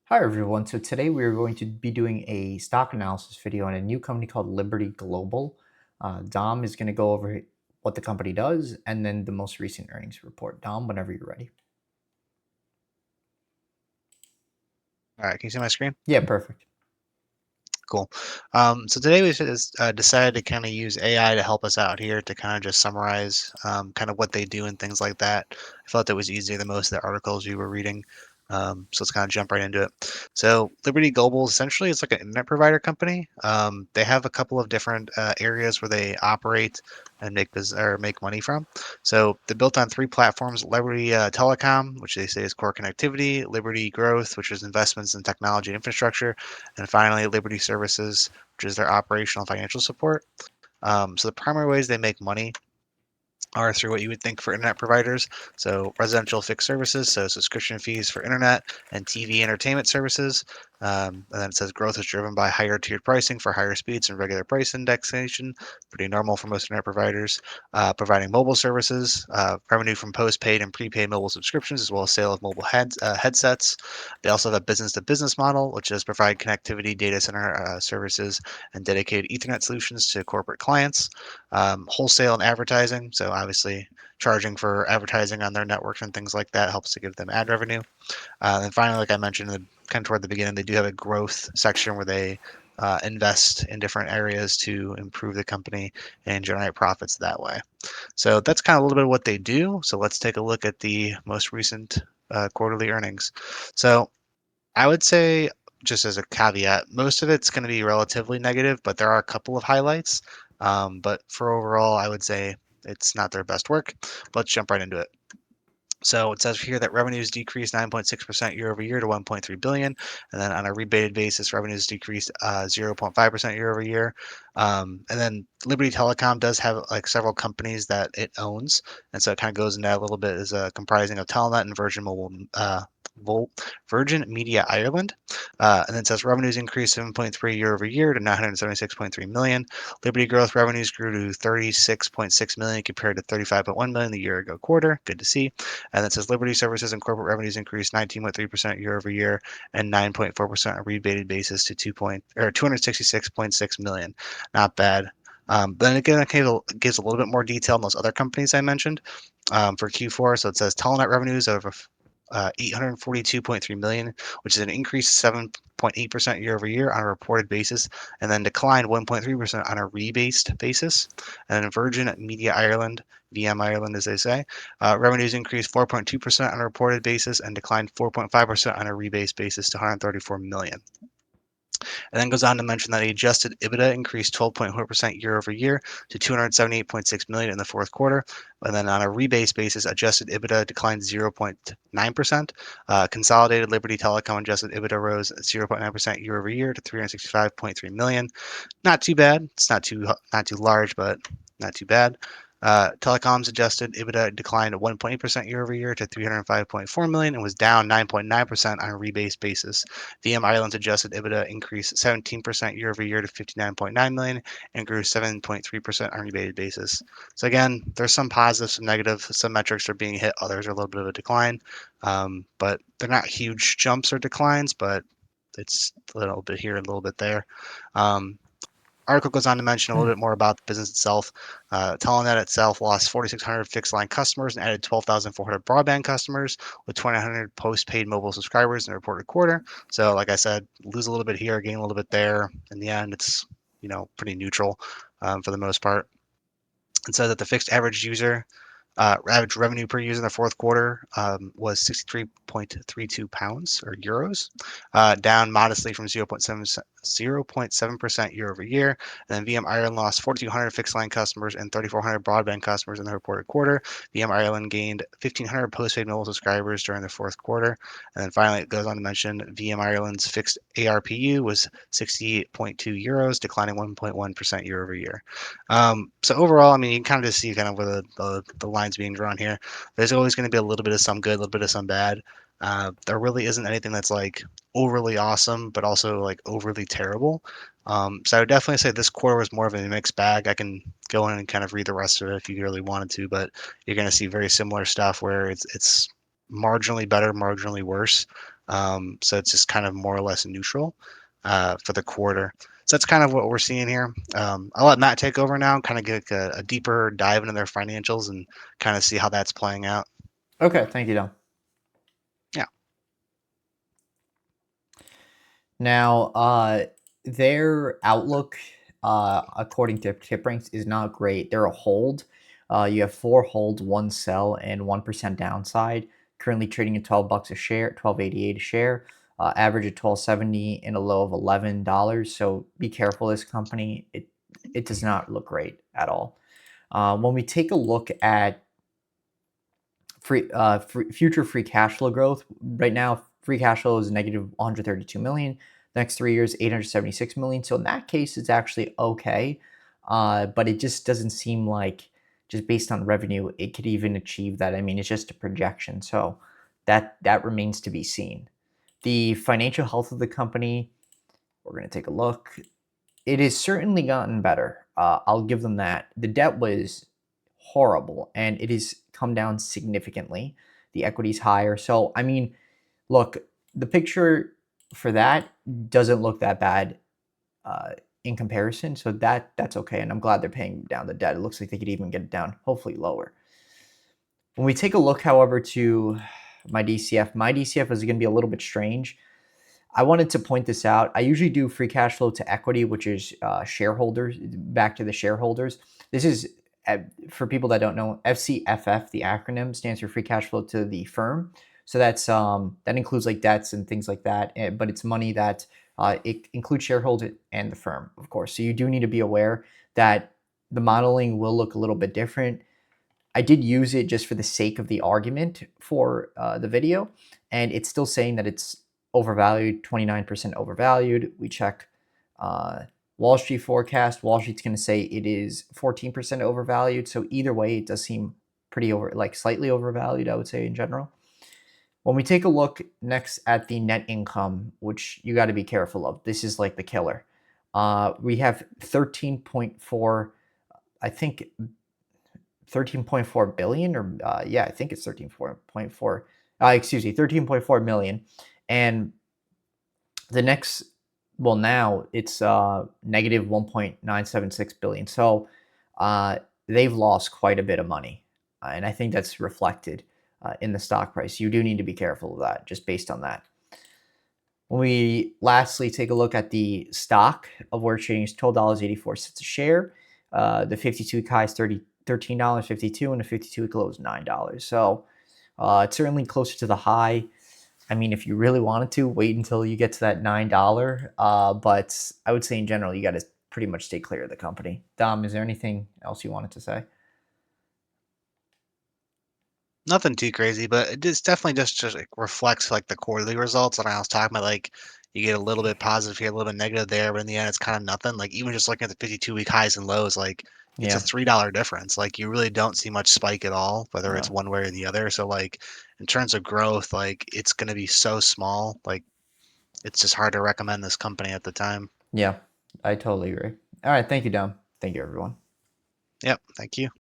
Hi everyone. So today we are going to be doing a stock analysis video on a new company called Liberty Global. Dom is going to go over what the company does and then the most recent earnings report. Dom, whenever you're ready. All right, can you see my screen? Yeah, perfect. Cool. So today we just decided to kind of use AI to help us out here to kind of just summarize kind of what they do and things like that. I felt it was easier than most of the articles we were reading. So let's kind of jump right into it. So Liberty Global essentially is like an internet provider company. They have a couple of different areas where they operate and make business or make money from. So they're built on three platforms: Liberty Telecom, which they say is core connectivity; Liberty Growth, which is investments in technology infrastructure; and finally, Liberty Services, which is their operational financial support. So the primary ways they make money are through what you would think for internet providers. So residential fixed services, so subscription fees for internet and TV entertainment services. And then it says growth is driven by higher tiered pricing for higher speeds and regular price indexation. Pretty normal for most internet providers. Providing mobile services, revenue from postpaid and prepaid mobile subscriptions, as well as sale of mobile headsets. They also have a business to business model, which is provide connectivity, data center services, and dedicated Ethernet solutions to corporate clients. Wholesale and advertising. So obviously, charging for advertising on their networks and things like that helps to give them ad revenue. And finally, like I mentioned, kind of toward the beginning, they do have a growth section where they invest in different areas to improve the company and generate profits that way. So that's kind of a little bit of what they do. So let's take a look at the most recent quarterly earnings. So I would say, just as a caveat, most of it's going to be relatively negative, but there are a couple of highlights. But for overall, I would say it's not their best work. Let's jump right into it. So it says here that revenues decreased 9.6% year over year to 1.3 billion, and then on a rebated basis, revenues decreased 0.5% year over year. And then Liberty Telecom does have like several companies that it owns, and so it kind of goes into that a little bit as comprising of Telenet and Virgin Mobile. Vol- Virgin Media Ireland, and then it says revenues increased 7.3 year over year to 976.3 million. Liberty Growth revenues grew to 36.6 million compared to 35.1 million the year ago quarter. Good to see. And it says Liberty Services and corporate revenues increased 19.3% year over year and 9.4% on a rebated basis to 266.6 million. Not bad. Then again, it gives a little bit more detail on those other companies I mentioned for Q4. So it says Telenet revenues of 842.3 million, which is an increase of 7.8% year over year on a reported basis, and then declined 1.3% on a rebased basis. And then Virgin Media Ireland, VM Ireland, as they say, revenues increased 4.2% on a reported basis and declined 4.5% on a rebased basis to 134 million. And then goes on to mention that the adjusted EBITDA increased 12.4% year over year to 278.6 million in the fourth quarter. And then on a rebase basis, adjusted EBITDA declined 0.9%. Consolidated Liberty Telecom adjusted EBITDA rose 0.9% year over year to 365.3 million. Not too bad. It's not too large, but not too bad. Telecom's adjusted EBITDA declined 1.8% year over year to 305.4 million and was down 9.9% on a rebased basis. VM Ireland's adjusted EBITDA increased 17% year over year to 59.9 million and grew 7.3% on a rebated basis. So again, there's some positives, some negatives. Some metrics are being hit, others are a little bit of a decline. But they're not huge jumps or declines, but it's a little bit here, a little bit there. Um, Article goes on to mention a little bit more about the business itself. Telenet itself lost 4,600 fixed line customers and added 12,400 broadband customers with 2,900 postpaid mobile subscribers in the reported quarter. So, like I said, lose a little bit here, gain a little bit there. In the end, it's pretty neutral for the most part. It says that the fixed average revenue per user in the fourth quarter was 63.32 pounds or euros, down modestly from 0.7% year over year. And then VM Ireland lost 4,200 fixed line customers and 3,400 broadband customers in the reported quarter. VM Ireland gained 1,500 postpaid mobile subscribers during the fourth quarter. And then finally, it goes on to mention VM Ireland's fixed ARPU was 68.2 euros, declining 1.1% year over year. So overall, I mean, you can kind of just see kind of where the lines being drawn here. There's always going to be a little bit of some good, a little bit of some bad. There really isn't anything that's like overly awesome, but also like overly terrible. So I would definitely say this quarter was more of a mixed bag. I can go in and kind of read the rest of it if you really wanted to, but you're going to see very similar stuff where it's marginally better, marginally worse. So it's just kind of more or less neutral for the quarter. So that's kind of what we're seeing here. I'll let Matt take over now, kind of get a deeper dive into their financials and kind of see how that's playing out. Okay, thank you, Dom. Yeah. Now, their outlook, according to Tipranks, is not great. They're a hold. You have four holds, one sell, and 1% downside. Currently trading at $12 a share, 12.88 a share. Average of 12.70 and a low of $11. So be careful. This company, it does not look great at all. When we take a look at future free cash flow growth. Right now, free cash flow is negative 132 million. Next 3 years, 876 million. So in that case, it's actually okay, but it just doesn't seem like just based on revenue, it could even achieve that. I mean, it's just a projection, so that remains to be seen. The financial health of the company, we're going to take a look. It has certainly gotten better. I'll give them that. The debt was horrible, and it has come down significantly. The equity's higher. So, I mean, look, the picture for that doesn't look that bad uh, in comparison. So that's okay, and I'm glad they're paying down the debt. It looks like they could even get it down, hopefully lower. When we take a look, however, to my DCF is going to be a little bit strange. I wanted to point this out. I usually do free cash flow to equity, which is shareholders, back to the shareholders. This is, for people that don't know, FCFF, the acronym, stands for free cash flow to the firm. So that includes like debts and things like that, but it's money that it includes shareholders and the firm, of course. So you do need to be aware that the modeling will look a little bit different. I did use it just for the sake of the argument for the video, and it's still saying that it's overvalued, 29% overvalued. We check uh, Wall Street forecast. Wall Street's going to say it is 14% overvalued. So either way, it does seem like slightly overvalued, I would say in general. When we take a look next at the net income, which you got to be careful of, this is like the killer. We have 13.4, I think 13.4 billion, or yeah, I think it's 13.4, excuse me, 13.4 million. And the next, well, now it's negative 1.976 billion. So they've lost quite a bit of money. And I think that's reflected in the stock price. You do need to be careful of that, just based on that. When we lastly take a look at the stock of where it's trading, is $12.84 a share. The 52-week high is $13.52, and the 52-week low is $9. So it's certainly closer to the high. I mean, if you really wanted to, wait until you get to that $9. But I would say in general, you got to pretty much stay clear of the company. Dom, is there anything else you wanted to say? Nothing too crazy, but it just definitely just like reflects like the quarterly results. And I was talking about like you get a little bit positive here, a little bit negative there, but in the end, it's kind of nothing. Like even just looking at the 52-week highs and lows, like it's a Yeah, $3 difference. Like you really don't see much spike at all, whether it's no, one way or the other. So like in terms of growth, like it's going to be so small. Like it's just hard to recommend this company at the time. yeah, I totally agree. All right, thank you, Dom. Thank you, everyone. Yep. Thank you.